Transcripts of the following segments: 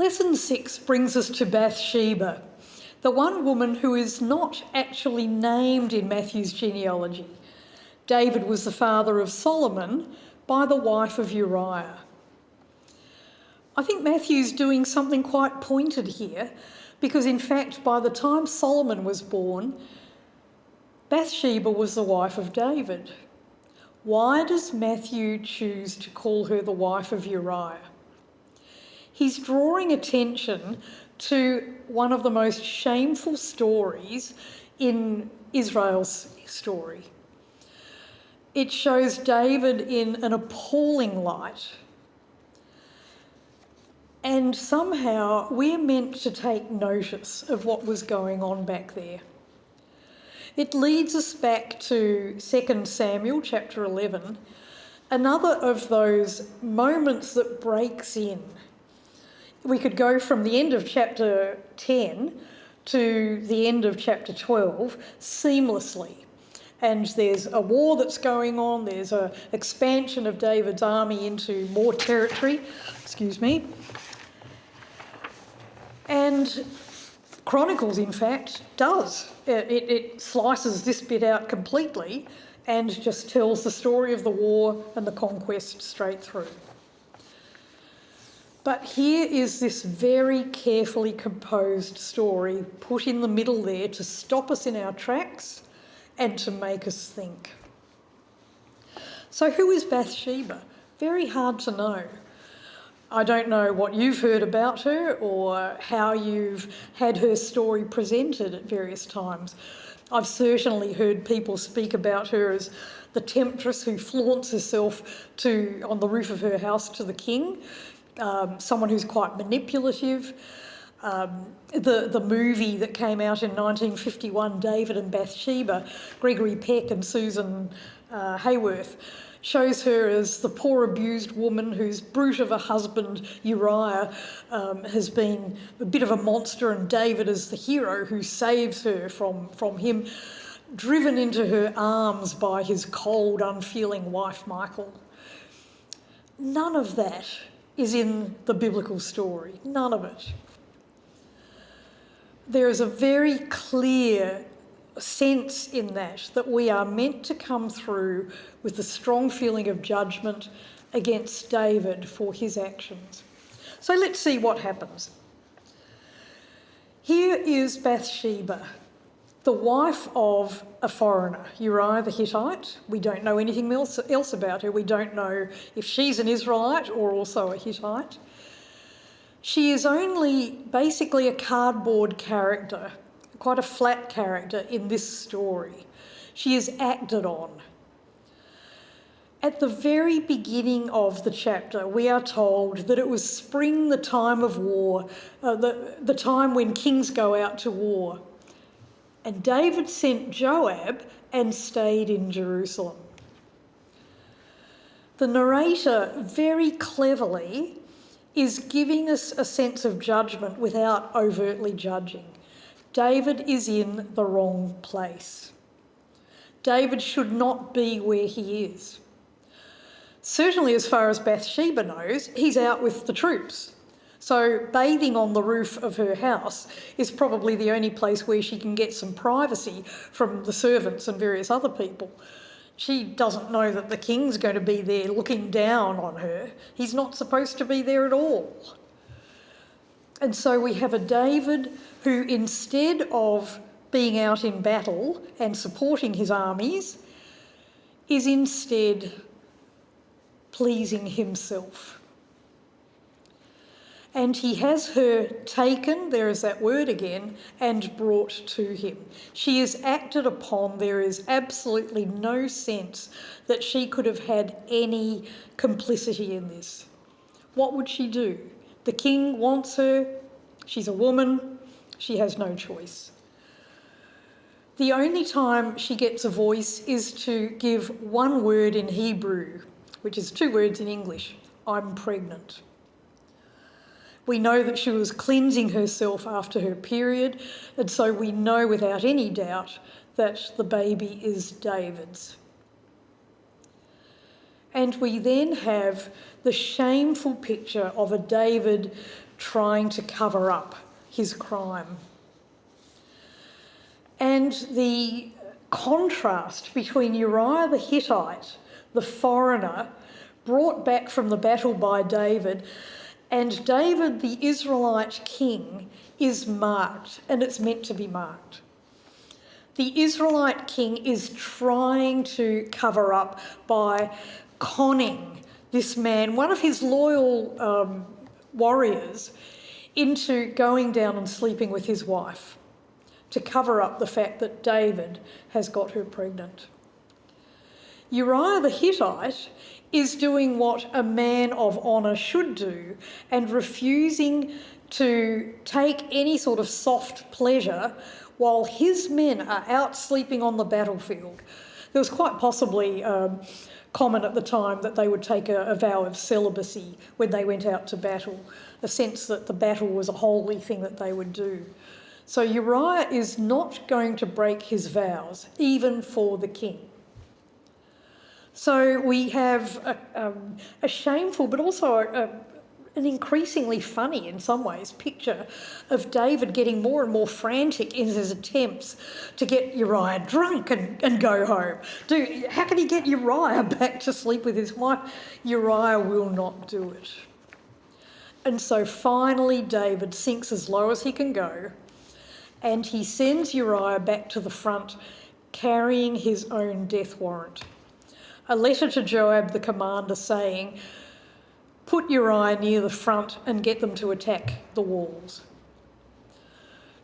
Lesson 6 brings us to Bathsheba, the one woman who is not actually named in Matthew's genealogy. David was the father of Solomon by the wife of Uriah. I think Matthew's doing something quite pointed here because, in fact, by the time Solomon was born, Bathsheba was the wife of David. Why does Matthew choose to call her the wife of Uriah? He's drawing attention to one of the most shameful stories in Israel's story. It shows David in an appalling light. And somehow we're meant to take notice of what was going on back there. It leads us back to 2 Samuel chapter 11, another of those moments that breaks in. We could go from the end of chapter 10 to the end of chapter 12 seamlessly. And there's a war that's going on, there's an expansion of David's army into more territory, And Chronicles, in fact, does. It slices this bit out completely and just tells the story of the war and the conquest straight through. But here is this very carefully composed story put in the middle there to stop us in our tracks and to make us think. So who is Bathsheba? Very hard to know. I don't know what you've heard about her or how you've had her story presented at various times. I've certainly heard people speak about her as the temptress who flaunts herself on the roof of her house to the king, someone who's quite manipulative. The movie that came out in 1951, David and Bathsheba, Gregory Peck and Susan Hayworth, shows her as the poor abused woman whose brute of a husband, Uriah, has been a bit of a monster, and David is the hero who saves her from him, driven into her arms by his cold, unfeeling wife, Michal. None of that is in the biblical story, none of it. There is a very clear sense in that we are meant to come through with a strong feeling of judgment against David for his actions. So let's see what happens. Here is Bathsheba, the wife of a foreigner, Uriah the Hittite. We don't know anything else about her. We don't know if she's an Israelite or also a Hittite. She is only basically a cardboard character, quite a flat character in this story. She is acted on. At the very beginning of the chapter, we are told that it was spring, the time of war, the time when kings go out to war. And David sent Joab and stayed in Jerusalem. The narrator very cleverly is giving us a sense of judgment without overtly judging. David is in the wrong place. David should not be where he is. Certainly, as far as Bathsheba knows, he's out with the troops. So bathing on the roof of her house is probably the only place where she can get some privacy from the servants and various other people. She doesn't know that the king's going to be there looking down on her. He's not supposed to be there at all. And so we have a David who, instead of being out in battle and supporting his armies, is instead pleasing himself. And he has her taken, there is that word again, and brought to him. She is acted upon. There is absolutely no sense that she could have had any complicity in this. What would she do? The king wants her. She's a woman. She has no choice. The only time she gets a voice is to give one word in Hebrew, which is two words in English: I'm pregnant. We know that she was cleansing herself after her period, and so we know without any doubt that the baby is David's. And we then have the shameful picture of a David trying to cover up his crime. And the contrast between Uriah the Hittite, the foreigner, brought back from the battle by David, and David the Israelite king is marked, and it's meant to be marked. The Israelite king is trying to cover up by conning this man, one of his loyal warriors, into going down and sleeping with his wife to cover up the fact that David has got her pregnant. Uriah the Hittite is doing what a man of honour should do and refusing to take any sort of soft pleasure while his men are out sleeping on the battlefield. There was quite possibly common at the time that they would take a vow of celibacy when they went out to battle, a sense that the battle was a holy thing that they would do. So Uriah is not going to break his vows, even for the king. So we have a shameful but also an increasingly funny, in some ways, picture of David getting more and more frantic in his attempts to get Uriah drunk and go home. How can he get Uriah back to sleep with his wife? Uriah will not do it. And so finally David sinks as low as he can go, and he sends Uriah back to the front carrying his own death warrant. A letter to Joab, the commander, saying, "Put Uriah near the front and get them to attack the walls."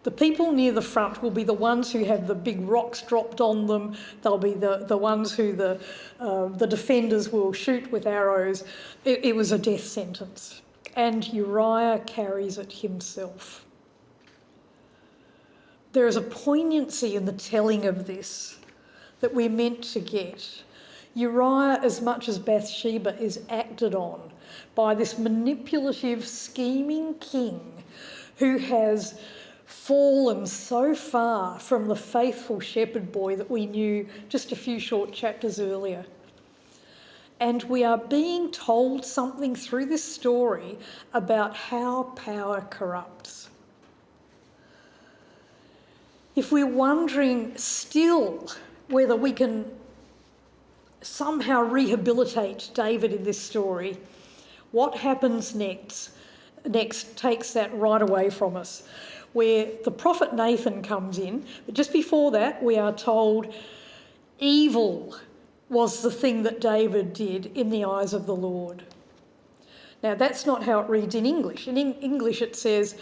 The people near the front will be the ones who have the big rocks dropped on them. They'll be the ones who the defenders will shoot with arrows. It was a death sentence. And Uriah carries it himself. There is a poignancy in the telling of this that we're meant to get. Uriah, as much as Bathsheba, is acted on by this manipulative, scheming king who has fallen so far from the faithful shepherd boy that we knew just a few short chapters earlier. And we are being told something through this story about how power corrupts. If we're wondering still whether we can somehow rehabilitate David in this story, what happens next takes that right away from us, where the prophet Nathan comes in. But just before that, we are told evil was the thing that David did in the eyes of the Lord. Now, that's not how it reads in English. In English it says,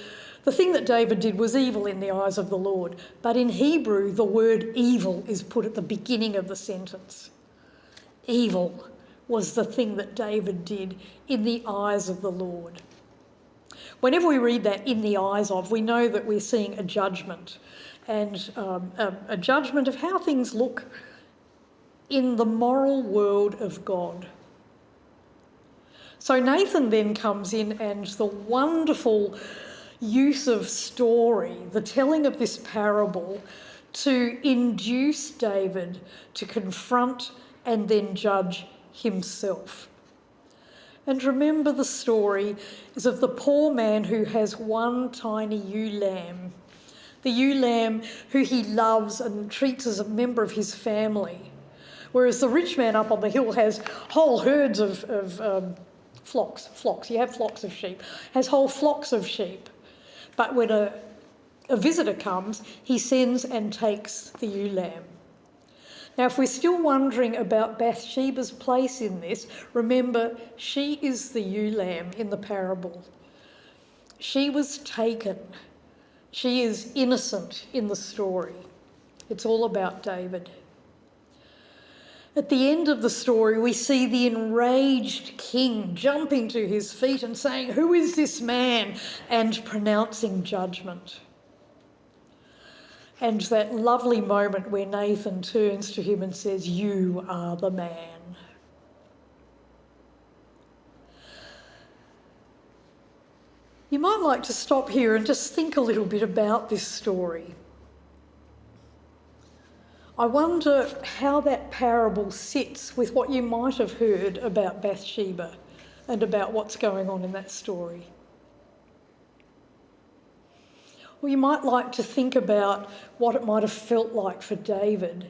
the thing that David did was evil in the eyes of the Lord. But in Hebrew, the word evil is put at the beginning of the sentence. Evil was the thing that David did in the eyes of the Lord. Whenever we read that, in the eyes of, we know that we're seeing a judgment, and a judgment of how things look in the moral world of God. So Nathan then comes in, and the wonderful use of story, the telling of this parable, to induce David to confront and then judge himself. And remember, the story is of the poor man who has one tiny ewe lamb, the ewe lamb who he loves and treats as a member of his family, whereas the rich man up on the hill has whole herds of flocks. You have flocks of sheep, has whole flocks of sheep. But when a visitor comes, he sends and takes the ewe lamb. Now, if we're still wondering about Bathsheba's place in this, remember, she is the ewe lamb in the parable. She was taken. She is innocent in the story. It's all about David. At the end of the story, we see the enraged king jumping to his feet and saying, "Who is this man?" and pronouncing judgment. And that lovely moment where Nathan turns to him and says, "You are the man." You might like to stop here and just think a little bit about this story. I wonder how that parable sits with what you might have heard about Bathsheba and about what's going on in that story. Or you might like to think about what it might have felt like for David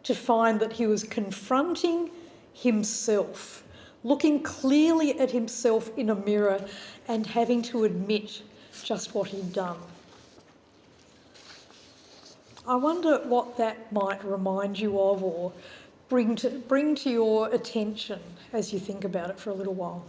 to find that he was confronting himself, looking clearly at himself in a mirror and having to admit just what he'd done. I wonder what that might remind you of or bring to your attention as you think about it for a little while.